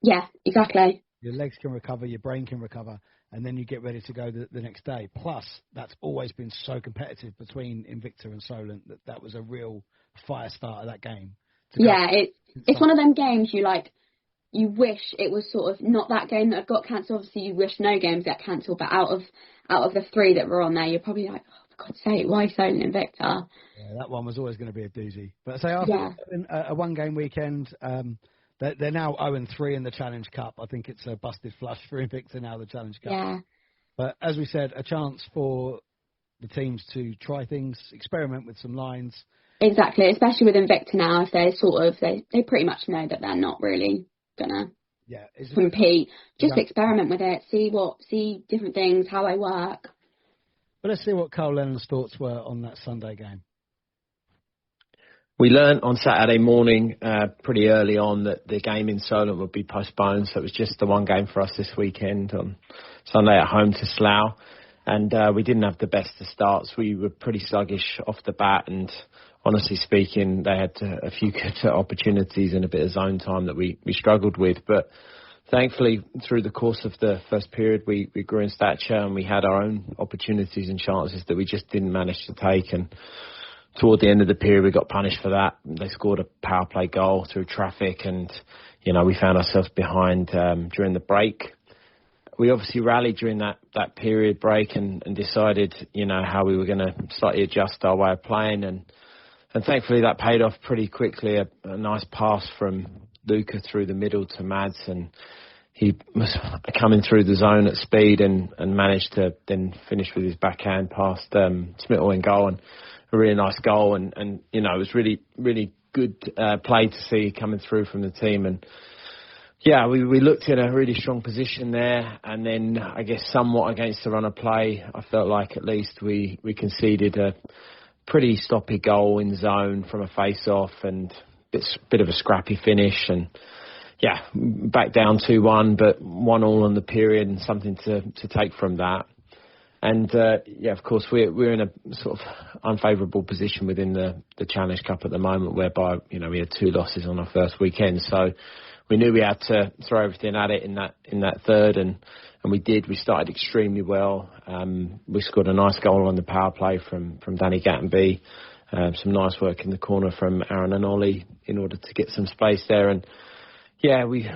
Yeah, exactly. Your legs can recover, your brain can recover, and then you get ready to go the next day. Plus, that's always been so competitive between Invicta and Solent that was a real fire start of that game. Yeah, it's one of them games you wish it was sort of not that game that got cancelled. Obviously, you wish no games get cancelled, but out of the 3 that were on there, you're probably like, oh, for God's sake, why Solent and Invicta? Yeah, that one was always going to be a doozy. But say after a one-game weekend, they're now 0-3 in the Challenge Cup. I think it's a busted flush for Invicta now, the Challenge Cup. Yeah. But as we said, a chance for the teams to try things, experiment with some lines. Exactly, especially with Invicta now, if they pretty much know that they're not really gonna compete. Just experiment with it, see different things, how they work. But let's see what Karl Lennon's thoughts were on that Sunday game. We learnt on Saturday morning pretty early on that the game in Solent would be postponed, so it was just the one game for us this weekend on Sunday at home to Slough. And we didn't have the best of starts. We were pretty sluggish off the bat, and honestly speaking, they had a few good opportunities and a bit of zone time that we struggled with. But thankfully, through the course of the first period, we grew in stature and we had our own opportunities and chances that we just didn't manage to take. And toward the end of the period, we got punished for that. They scored a power play goal through traffic, and we found ourselves behind during the break. We obviously rallied during that period break and decided, how we were going to slightly adjust our way of playing. And thankfully that paid off pretty quickly. A nice pass from Luca through the middle to Mads, and he was coming through the zone at speed and managed to then finish with his backhand past Smittle in goal, and a really nice goal. And it was really, really good play to see coming through from the team. And yeah, we looked in a really strong position there, and then I guess somewhat against the run of play, I felt like at least we conceded a pretty sloppy goal in zone from a face-off and bit of a scrappy finish, and yeah, back down 2-1, but 1-1 on the period, and something to take from that. And of course, we're in a sort of unfavourable position within the Challenge Cup at the moment, whereby we had 2 losses on our first weekend, so we knew we had to throw everything at it in that third, and we did. We started extremely well. We scored a nice goal on the power play from Danny Gatenby. Some nice work in the corner from Aaron and Ollie in order to get some space there. And yeah, we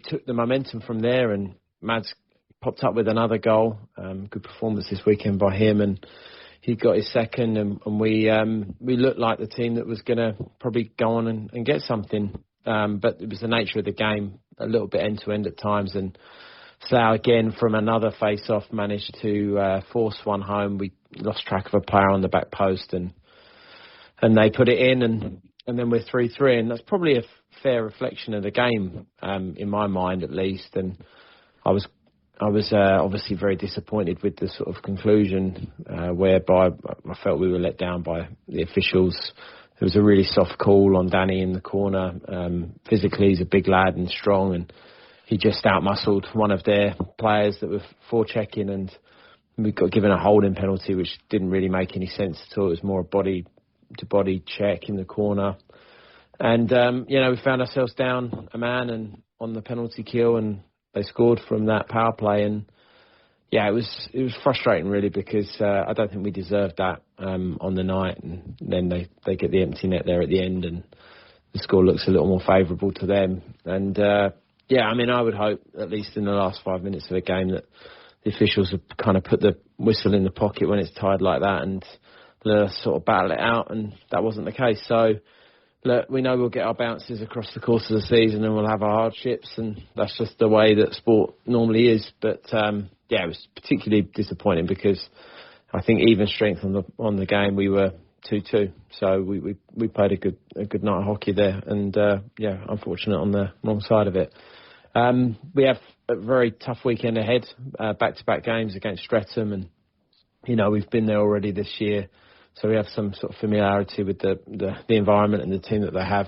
took the momentum from there, and Mads popped up with another goal. Good performance this weekend by him, and he got his second. And we looked like the team that was going to probably go on and get something. But it was the nature of the game, a little bit end-to-end at times. And Slough, again, from another face-off, managed to force one home. We lost track of a player on the back post, and they put it in, and then we're 3-3. And that's probably a fair reflection of the game, in my mind at least. And I was obviously very disappointed with the sort of conclusion, whereby I felt we were let down by the officials. There was a really soft call on Danny in the corner. Physically, he's a big lad and strong, and he just outmuscled one of their players that were forechecking, and we got given a holding penalty, which didn't really make any sense at all. It was more a body-to-body check in the corner. And, we found ourselves down a man and on the penalty kill, and they scored from that power play. And yeah, it was frustrating really, because I don't think we deserved that on the night. And then they get the empty net there at the end, and the score looks a little more favourable to them. And I would hope, at least in the last 5 minutes of the game, that the officials have kind of put the whistle in the pocket when it's tied like that and let us sort of battle it out. And that wasn't the case. So look, we know we'll get our bounces across the course of the season, and we'll have our hardships, and that's just the way that sport normally is. But it was particularly disappointing because I think even strength on the game. We were 2-2, so we played a good night of hockey there, and unfortunate on the wrong side of it. We have a very tough weekend ahead, back-to-back games against Streatham, and we've been there already this year, so we have some sort of familiarity with the environment and the team that they have,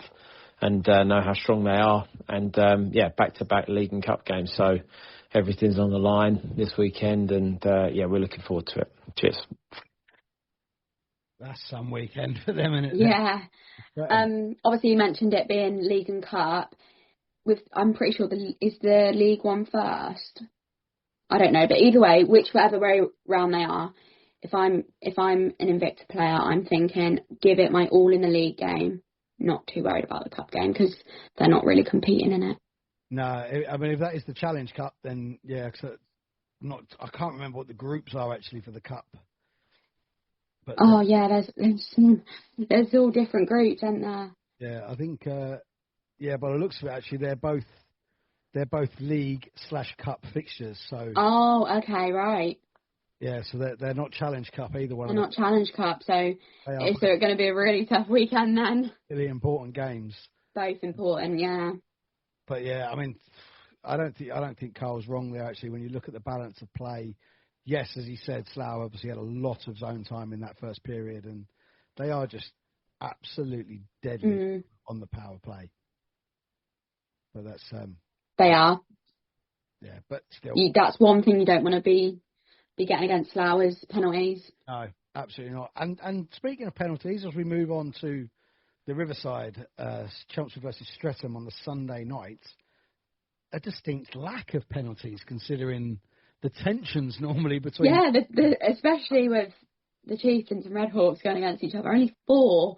and know how strong they are. And back-to-back league and cup games, so everything's on the line this weekend, and we're looking forward to it. Cheers. That's some weekend for them, isn't it? Yeah. Obviously, you mentioned it being league and cup. I'm pretty sure is the League One first. I don't know, but either way, whichever way round they are, if I'm an Invicta player, I'm thinking give it my all in the league game. Not too worried about the cup game because they're not really competing in it. No, I mean if that is the Challenge Cup, then yeah, I can't remember what the groups are actually for the cup. But there's all different groups, aren't there? Yeah, I think. By the looks of it, actually, they're both league/cup fixtures. So. Oh, okay, right. Yeah, so they're not Challenge Cup either one. They're not Challenge Cup, so is it going to be a really tough weekend then? Really important games. Both important, yeah. But yeah, I mean, I don't think Karl's wrong there actually. When you look at the balance of play, yes, as he said, Slough obviously had a lot of zone time in that first period, and they are just absolutely deadly on the power play. But that's they are. Yeah, but still, that's one thing you don't want to be getting against Slough is penalties. No, absolutely not. And speaking of penalties, as we move on to the Riverside Chelmsford versus Streatham on the Sunday night, a distinct lack of penalties considering the tensions normally between. Yeah, especially with the Chieftains and Redhawks going against each other, only 4,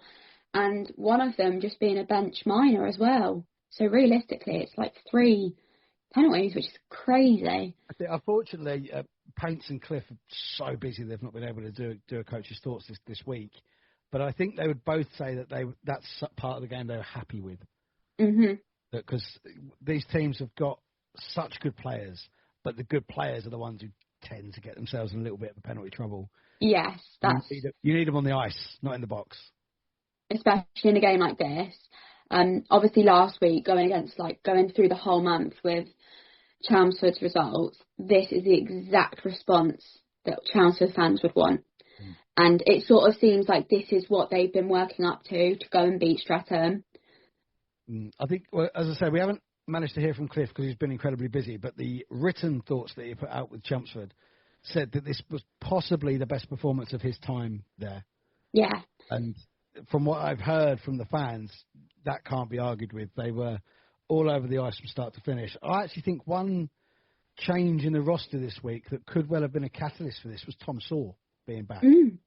and one of them just being a bench minor as well. So realistically, it's like 3 penalties, which is crazy. I think, unfortunately, Paints and Cliff are so busy they've not been able to do a coach's thoughts this week. But I think they would both say that that's part of the game they were happy with. Mm-hmm. Because these teams have got such good players, but the good players are the ones who tend to get themselves in a little bit of penalty trouble. Yes, you need them on the ice, not in the box. Especially in a game like this. Obviously last week going through the whole month with Chelmsford's results, this is the exact response that Chelmsford fans would want. And it sort of seems like this is what they've been working up to go and beat Streatham. I think, well, as I say, we haven't managed to hear from Cliff because he's been incredibly busy, but the written thoughts that he put out with Chelmsford said that this was possibly the best performance of his time there. Yeah. And from what I've heard from the fans, that can't be argued with. They were all over the ice from start to finish. I actually think one change in the roster this week that could well have been a catalyst for this was Tom Saw being back. And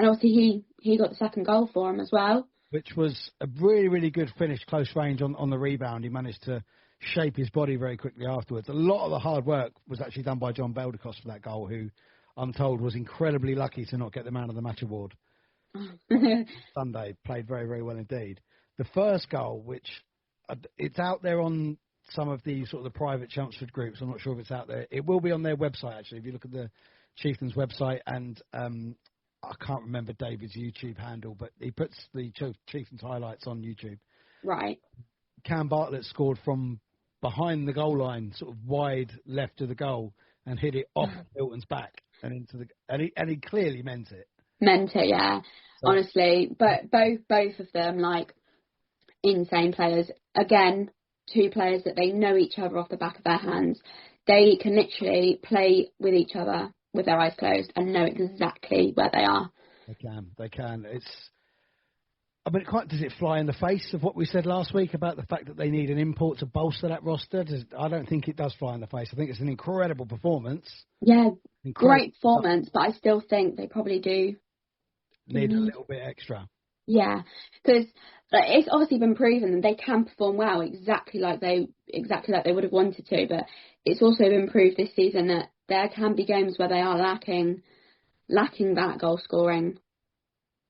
obviously he got the second goal for him as well. Which was a really, really good finish, close range on the rebound. He managed to shape his body very quickly afterwards. A lot of the hard work was actually done by John Beldicos for that goal, who I'm told was incredibly lucky to not get the Man of the Match award. Sunday, played very, very well indeed. The first goal, which it's out there on some of the sort of the private Chelmsford groups. I'm not sure if it's out there. It will be on their website, actually, if you look at the Chieftains website. And I can't remember David's YouTube handle, but he puts the Chieftains highlights on YouTube. Right. Cam Bartlett scored from behind the goal line, sort of wide left of the goal, and hit it off Milton's back and into the. And he clearly meant it. Meant it, yeah. So, honestly, but both of them, like, insane players. Again, 2 players that they know each other off the back of their hands. They can literally play with each other with their eyes closed and know exactly where they are. They can. Does it fly in the face of what we said last week about the fact that they need an import to bolster that roster? I don't think it does fly in the face. I think it's an incredible performance. Yeah, great performance, but I still think they probably do need a little bit extra. Yeah, because it's obviously been proven that they can perform well exactly like they would have wanted to, but it's also been proved this season that there can be games where they are lacking that goal scoring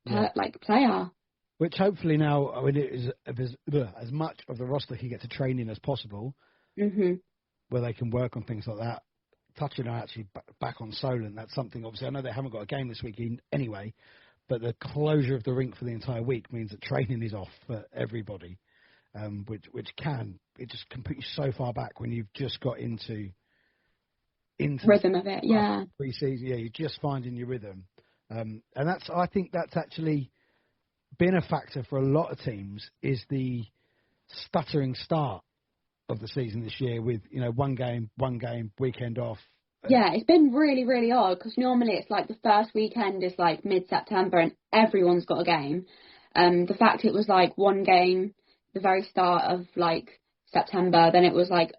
player. Which hopefully now, I mean, it is as much of the roster can get to training as possible, where they can work on things like that. touching on actually back on Solent, that's something, obviously, I know they haven't got a game this weekend anyway, but the closure of the rink for the entire week means that training is off for everybody, which it just can put you so far back when you've just got into rhythm of it, yeah. Pre-season, yeah, you're just finding your rhythm. And I think that's actually been a factor for a lot of teams, is the stuttering start of the season this year with, one game, weekend off. Yeah, it's been really, really odd, because normally it's like the first weekend is like mid-September and everyone's got a game. The fact it was like one game the very start of like September, then it was like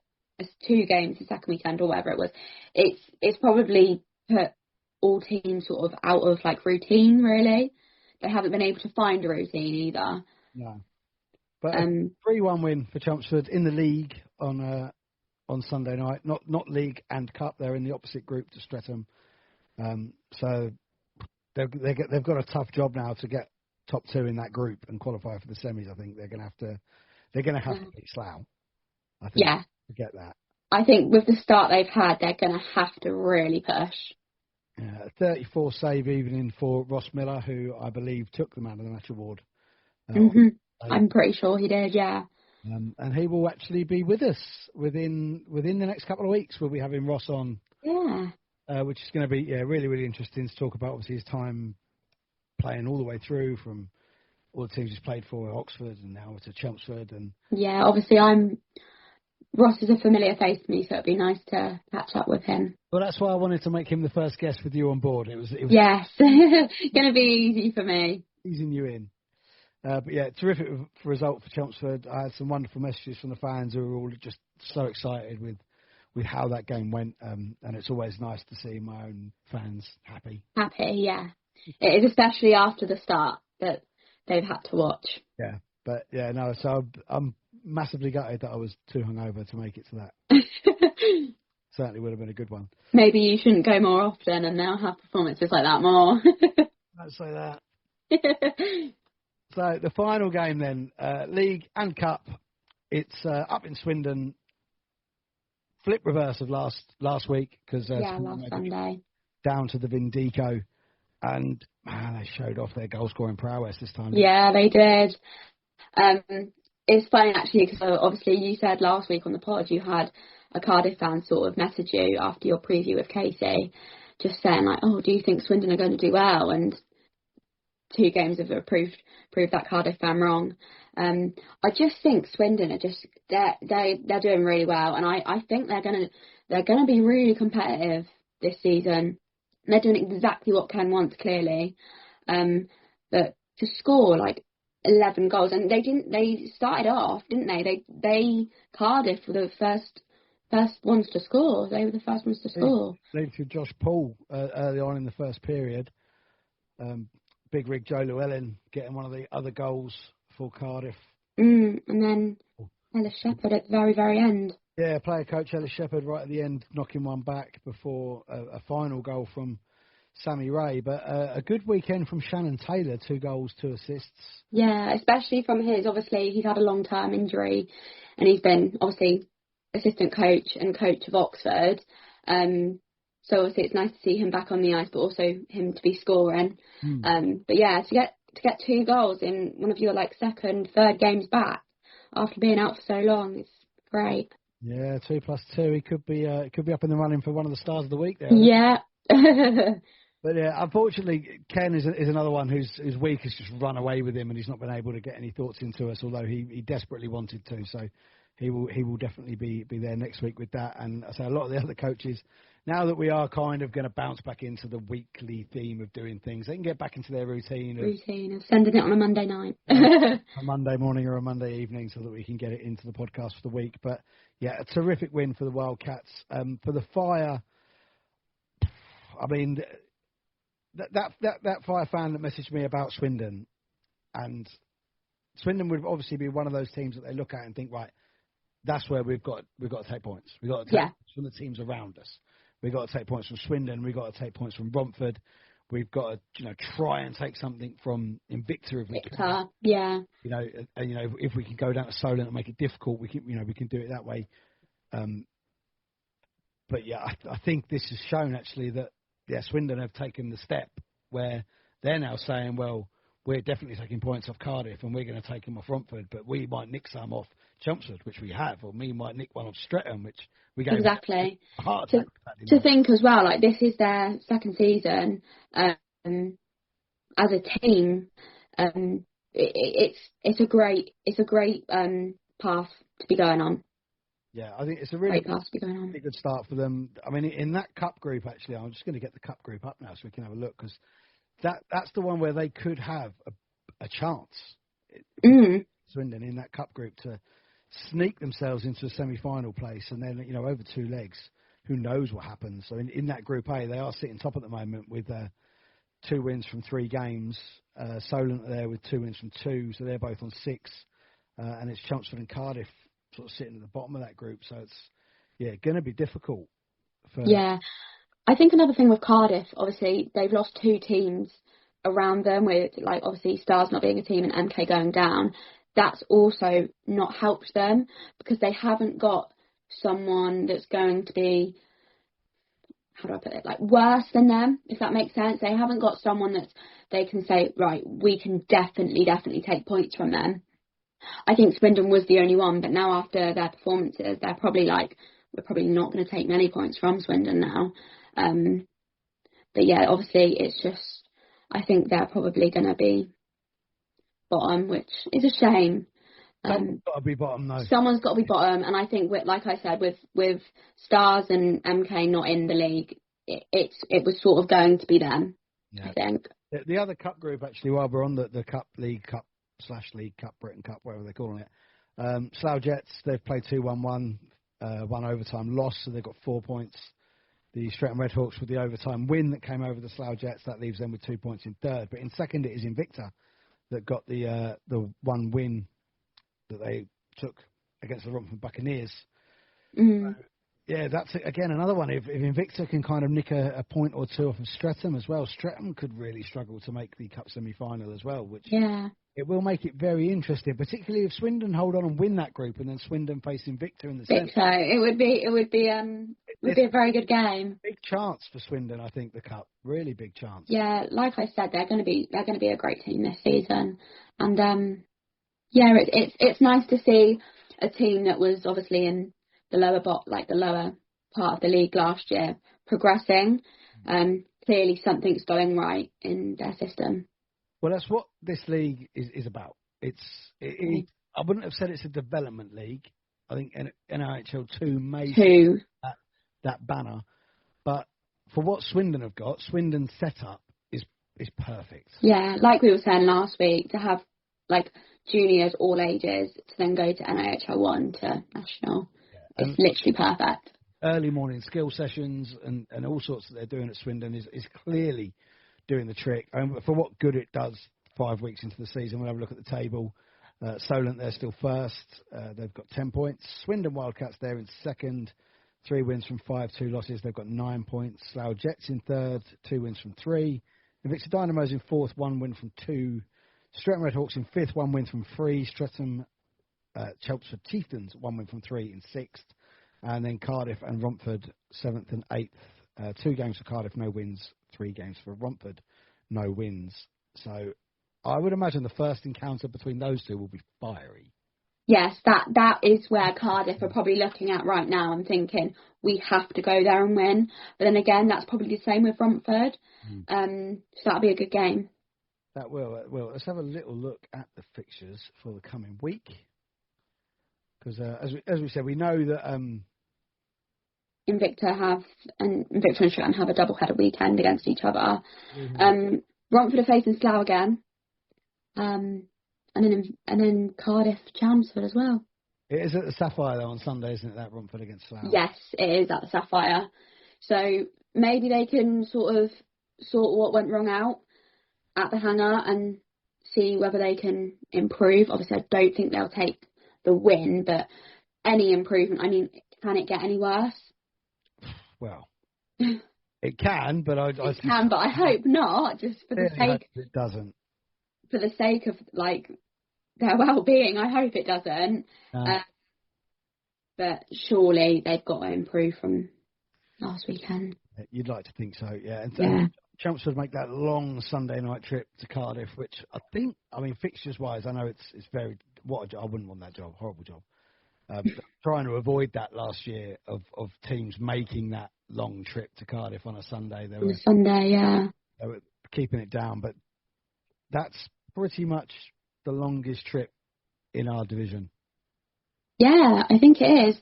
2 games the second weekend or whatever it was. It's probably put all teams sort of out of like routine, really. They haven't been able to find a routine either. No. But a 3-1 win for Chelmsford in the league on Sunday night. Not league and cup. They're in the opposite group to Streatham. So they've got a tough job now to get top 2 in that group and qualify for the semis. I think they're going to have to beat Slough. I think. Yeah. To get that. I think with the start they've had, they're going to have to really push. 34 save evening for Ross Miller, who I believe took the Man of the Match award. I'm pretty sure he did, yeah. And he will actually be with us within the next couple of weeks. We'll be having Ross on. Yeah. Which is going to be really, really interesting to talk about. Obviously, his time playing all the way through from all the teams he's played for, Oxford and now to Chelmsford. And yeah, obviously Ross is a familiar face to me, so it'd be nice to catch up with him. Well, that's why I wanted to make him the first guest with you on board. It was yes, going to be easy for me. Easing you in. But yeah, terrific result for Chelmsford. I had some wonderful messages from the fans who were all just so excited with how that game went. And it's always nice to see my own fans happy. Happy, yeah. It is, especially after the start that they've had to watch. Yeah, but yeah, no, so I'm massively gutted that I was too hungover to make it to that. Certainly would have been a good one. Maybe you shouldn't go more often and now have performances like that more. Don't say that. So the final game then, League and Cup. It's up in Swindon. Flip reverse of last week because last Sunday down to the Vindico, and man, they showed off their goal scoring prowess this time. Yeah, they did. It's funny actually because obviously you said last week on the pod you had a Cardiff fan sort of message you after your preview with Casey, just saying like, oh, do you think Swindon are going to do well? And 2 games have proved that Cardiff fan wrong. I just think Swindon are just they're doing really well, and I think they're gonna be really competitive this season. They're doing exactly what Ken wants, clearly, but to score like 11 goals, and they started off, didn't they? They Cardiff were the first ones to score. They were the first ones to score. They through Josh Paul early on in the first period. Big rig Joe Llewellyn getting one of the other goals for Cardiff. And then Ellis Shepherd at the very, very end. Yeah, player coach Ellis Shepherd right at the end, knocking one back before a final goal from Sammy Ray. But a good weekend from Shannon Taylor, 2 goals, 2 assists. Yeah, especially from obviously he's had a long-term injury and he's been obviously assistant coach and coach of Oxford. So obviously it's nice to see him back on the ice, but also him to be scoring. But yeah, to get 2 goals in one of your like second, third games back after being out for so long, it's great. Yeah, 2 plus 2. He could be up in the running for one of the stars of the week there. Yeah. But yeah, unfortunately, Ken is another one whose week has just run away with him, and he's not been able to get any thoughts into us, although he desperately wanted to. So he will definitely be there next week with that. And I say a lot of the other coaches, now that we are kind of going to bounce back into the weekly theme of doing things, they can get back into their routine of sending it on a Monday night. A Monday morning or a Monday evening so that we can get it into the podcast for the week. But yeah, a terrific win for the Wildcats. For the Fire, I mean, that Fire fan that messaged me about Swindon, and Swindon would obviously be one of those teams that they look at and think, right, that's where we've got to take points. We've got to take points from the teams around us. We've got to take points from Swindon. We've got to take points from Romford. We've got to, try and take something from Invicta if we can. Yeah. And if we can go down to Solent and make it difficult, we can do it that way. But yeah, I think this has shown actually that Swindon have taken the step where they're now saying, well, we're definitely taking points off Cardiff and we're going to take them off Romford, but we might nick some off Chelmsford, which we have, or we might nick one off Streatham, which we gave exactly. a heart to, attack. To think as well, like this is their second season as a team. It's a great path to be going on. Yeah, I think it's a really really good start for them. I mean, in that cup group, actually, I'm just going to get the cup group up now so we can have a look, because that's the one where they could have a chance, Swindon, in that cup group to sneak themselves into a semi-final place, and then, over 2 legs, who knows what happens. So in that Group A, they are sitting top at the moment with 2 wins from 3 games. Solent are there with 2 wins from 2, so they're both on 6. And it's Chelmsford and Cardiff sort of sitting at the bottom of that group. So it's, going to be difficult. Yeah. I think another thing with Cardiff, obviously, they've lost 2 teams around them with, like, obviously Stars not being a team and MK going down. That's also not helped them because they haven't got someone that's going to be, how do I put it, like worse than them, if that makes sense. They haven't got someone that they can say, right, we can definitely take points from them. I think Swindon was the only one, but now after their performances, they're probably like, we're probably not going to take many points from Swindon now. But yeah, obviously it's just, I think they're probably going to be bottom, which is a shame. Someone's got to be bottom, though. Someone's got to be bottom, and I think, like I said, with Stars and MK not in the league, it was sort of going to be them. Yeah. I think the other cup group, actually, while we're on the Cup, League Cup / League Cup, Britain Cup, whatever they're calling it, Slough Jets, they've played 2-1-1, 1 overtime loss, so they've got 4 points. The Streatham Redhawks with the overtime win that came over the Slough Jets, that leaves them with 2 points in third. But in second, it is Invicta that got the 1 win that they took against the Romford Buccaneers. So, that's again another one. If Invicta can kind of nick a point or 2 off of Streatham as well, Streatham could really struggle to make the cup semi-final as well, which it will make it very interesting, particularly if Swindon hold on and win that group, and then Swindon face Invicta in the semi. So it would be a very good game. Big chance for Swindon, I think, the cup. Really big chance. Yeah, like I said, they're going to be a great team this season, and it's nice to see a team that was obviously in the lower part of the league last year progressing. Clearly something's going right in their system. Well, that's what this league is about. I wouldn't have said it's a development league. I think NHL 2 made that banner. But for what Swindon have got, Swindon's setup is perfect. Yeah, like we were saying last week, to have like juniors, all ages, to then go to NIHL 1 to national. Yeah. It's literally perfect. Early morning skill sessions and all sorts that they're doing at Swindon is clearly doing the trick. For what good it does 5 weeks into the season, we'll have a look at the table. Solent, they're still first. They've got 10 points. Swindon Wildcats, they're in second. 3 wins from 5, 2 losses. They've got 9 points. Slough Jets in third, 2 wins from 3. Invicta Dynamos in fourth, 1 win from 2. Streatham Redhawks in fifth, 1 win from 3. Streatham Chelmsford Chieftains, 1 win from 3 in sixth. And then Cardiff and Romford, 7th and 8th. 2 games for Cardiff, no wins. 3 games for Romford, no wins. So I would imagine the first encounter between those two will be fiery. Yes, that is where Cardiff are probably looking at right now and thinking, we have to go there and win. But then again, that's probably the same with Romford. So that'll be a good game. That will. Let's have a little look at the fixtures for the coming week. Because as we said, we know that Invicta and Streatham have a double-header weekend against each other. Romford are facing Slough again. And then Cardiff Chelmsford as well. It is at the Sapphire though on Sunday, isn't it? That Romford against Slough. Yes, it is at the Sapphire. So maybe they can sort of sort what went wrong out at the hangar and see whether they can improve. Obviously, I don't think they'll take the win, but any improvement. I mean, can it get any worse? Well, it can, but I hope not. Just for the sake, it doesn't. For the sake of like their well-being, I hope it doesn't. But surely they've got to improve from last weekend. You'd like to think so, yeah. Yeah. Chelmsford make that long Sunday night trip to Cardiff, which I think, fixtures-wise, I know it's very, what a job. I wouldn't want that job, horrible job. Trying to avoid that last year of teams making that long trip to Cardiff on a Sunday. They were keeping it down, but that's pretty much the longest trip in our division. Yeah, I think it is.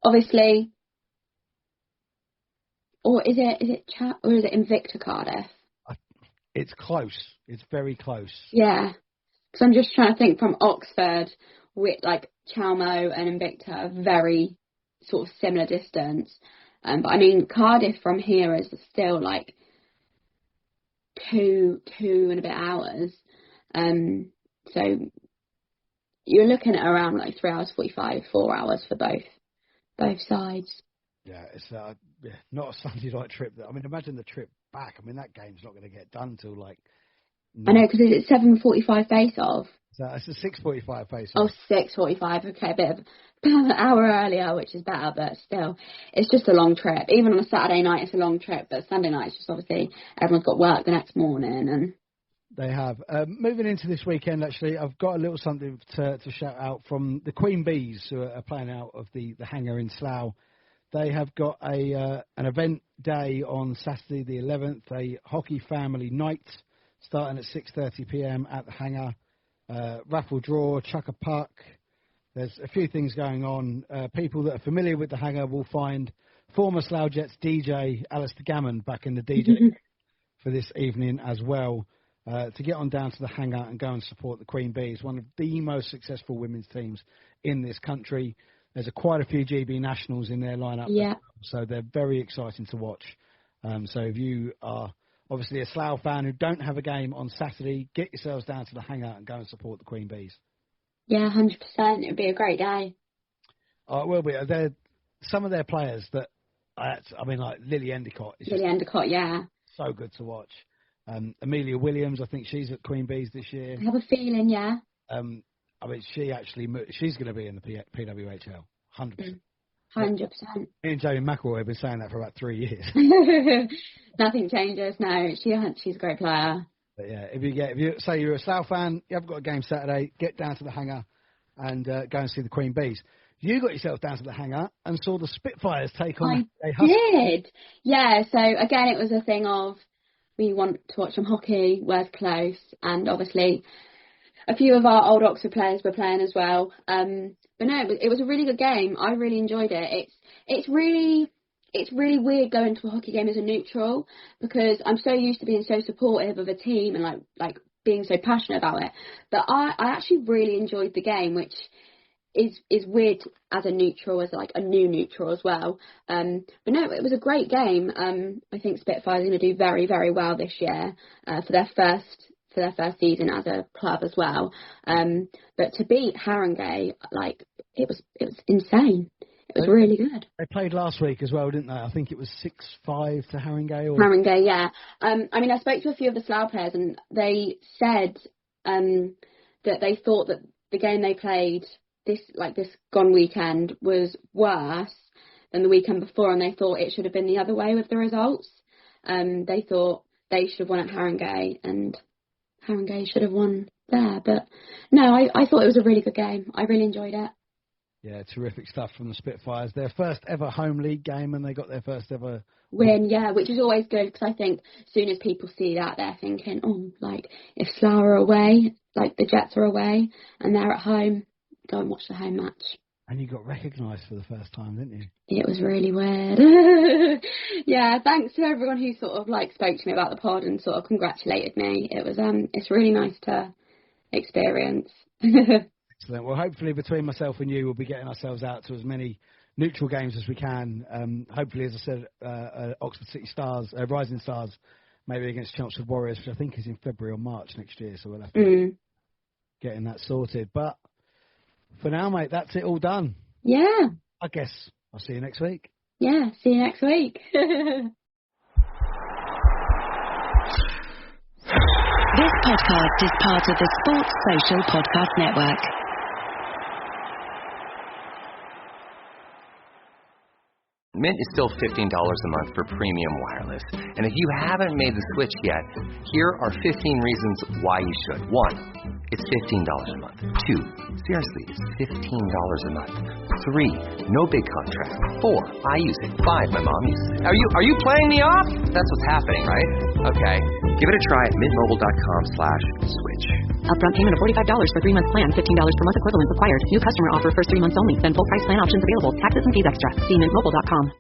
Obviously, or is it Invicta Cardiff? It's close. It's very close. Yeah, because I'm just trying to think from Oxford, with like Chalmo and Invicta are very sort of similar distance. But I mean, Cardiff from here is still like two and a bit hours. So you're looking at around like 3 hours 45, 4 hours for both sides. Yeah, it's not a Sunday night trip. Imagine the trip back. That game's not going to get done till like. I know, because it's 7:45 face-off. So it's a 6:45 face-off. Oh, 6:45. Okay, a bit of an hour earlier, which is better, but still, it's just a long trip. Even on a Saturday night, it's a long trip, but Sunday night, it's just obviously everyone's got work the next morning. And they have. Moving into this weekend, actually, I've got a little something to shout out from the Queen Bees, who are playing out of the hangar in Slough. They have got an event day on Saturday the 11th, a hockey family night, starting at 6:30 p.m. at the hangar. Raffle draw, chuck a puck. There's a few things going on. People that are familiar with the hangar will find former Slough Jets DJ Alistair Gammon back in the DJ for this evening as well. To get on down to the hangar and go and support the Queen Bees, one of the most successful women's teams in this country. There's quite a few GB nationals in their lineup, so they're very exciting to watch. So if you are obviously a Slough fan who don't have a game on Saturday, get yourselves down to the hangar and go and support the Queen Bees. Yeah, 100%. It'd be a great day. Oh, it will be. They're some of their players that like Lily Endicott. Endicott, yeah. So good to watch. Amelia Williams, I think she's at Queen Bees this year. I have a feeling, yeah. She's going to be in the PWHL, 100%. 100%. Me and Jamie McElroy have been saying that for about 3 years. Nothing changes. No, she's a great player. But yeah, if you say you're a Slough fan, you haven't got a game Saturday, get down to the hangar and go and see the Queen Bees. You got yourself down to the hangar and saw the Spitfires take on a Husky. I did. Yeah. So again, it was a thing of we want to watch some hockey. Where's close? And obviously, a few of our old Oxford players were playing as well. But no, it was a really good game. I really enjoyed it. It's really weird going to a hockey game as a neutral because I'm so used to being so supportive of a team and like being so passionate about it. But I actually really enjoyed the game, which is weird as a neutral, as like a new neutral as well. But no, it was a great game. I think Spitfires are going to do very, very well this year for their first season as a club as well. But to beat Haringey, like it was insane. It was really good. They played last week as well, didn't they? I think it was 6-5 to Haringey. Haringey, yeah. I spoke to a few of the Slough players and they said that they thought that the game they played this gone weekend was worse than the weekend before, and they thought it should have been the other way with the results. They thought they should have won at Haringey and Haringey should have won there. But no, I thought it was a really good game. I really enjoyed it. Yeah, terrific stuff from the Spitfires. Their first ever home league game, and they got their first ever win. Yeah, which is always good because I think as soon as people see that, they're thinking, oh, like if Slough are away, like the Jets are away, and they're at home, go and watch the home match. And you got recognised for the first time, didn't you? It was really weird. Yeah, thanks to everyone who sort of like spoke to me about the pod and sort of congratulated me. It was it's really nice to experience. Excellent. Well, hopefully between myself and you, we'll be getting ourselves out to as many neutral games as we can. Hopefully, as I said, Oxford City Stars, Rising Stars, maybe against Chelmsford Warriors, which I think is in February or March next year. So we'll have to getting that sorted. But for now, mate, that's it all done. Yeah. I guess I'll see you next week. Yeah, see you next week. This podcast is part of the Sports Social Podcast Network. Mint is still $15 a month for premium wireless. And if you haven't made the switch yet, here are 15 reasons why you should. 1, it's $15 a month. 2, seriously, it's $15 a month. 3, no big contract. 4, I use it. 5, my mom uses it. Are you playing me off? That's what's happening, right? Okay, give it a try at mintmobile.com/switch. Upfront payment of $45 for 3-month plan. $15 per month equivalent required. New customer offer first 3 months only. Then full price plan options available. Taxes and fees extra. See mintmobile.com.